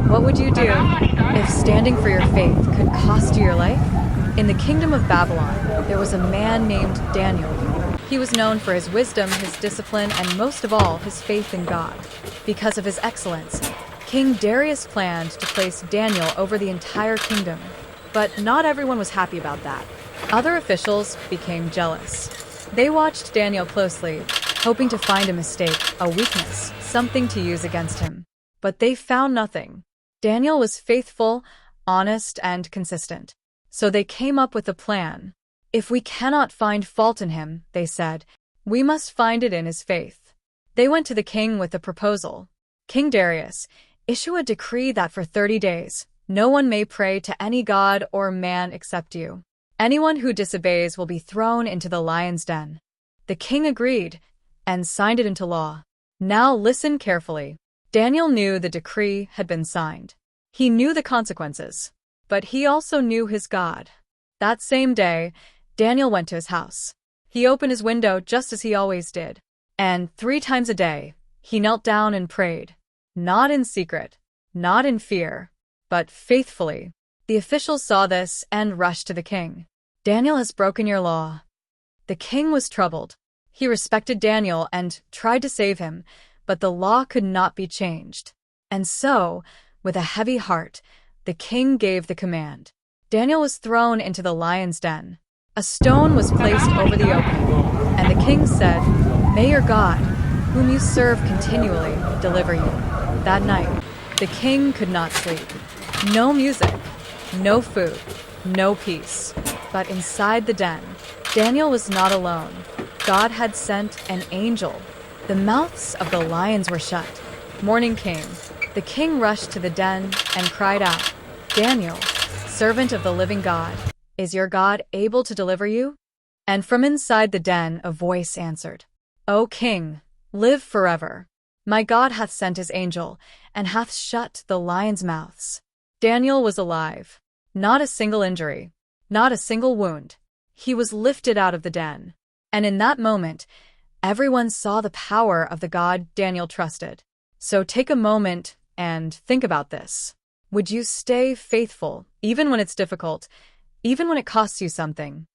What would you do if standing for your faith could cost you your life? In the kingdom of Babylon, there was a man named Daniel. He was known for his wisdom, his discipline, and most of all, his faith in God. Because of his excellence, King Darius planned to place Daniel over the entire kingdom. But not everyone was happy about that. Other officials became jealous. They watched Daniel closely, hoping to find a mistake, a weakness, something to use against him. But they found nothing. Daniel was faithful, honest, and consistent. So they came up with a plan. If we cannot find fault in him, they said, we must find it in his faith. They went to the king with a proposal. King Darius, issue a decree that for 30 days, no one may pray to any god or man except you. Anyone who disobeys will be thrown into the lion's den. The king agreed and signed it into law. Now listen carefully. Daniel knew the decree had been signed. He knew the consequences, but he also knew his God. That same day, Daniel went to his house. He opened his window just as he always did, and 3 times a day, he knelt down and prayed. Not in secret, not in fear, but faithfully. The officials saw this and rushed to the king. Daniel has broken your law. The king was troubled. He respected Daniel and tried to save him, but the law could not be changed. And so, with a heavy heart, the king gave the command. Daniel was thrown into the lion's den. A stone was placed over the opening, and the king said, "May your God, whom you serve continually, deliver you." That night, the king could not sleep. No music, no food, no peace. But inside the den, Daniel was not alone. God had sent an angel. The mouths of the lions were shut. Morning came. The king rushed to the den and cried out, "Daniel, servant of the living God, is your God able to deliver you?" And from inside the den a voice answered, "O king, live forever. My God hath sent his angel, and hath shut the lions' mouths." Daniel was alive. Not a single injury, not a single wound. He was lifted out of the den. And in that moment, everyone saw the power of the God Daniel trusted. So take a moment and think about this. Would you stay faithful, even when it's difficult, even when it costs you something?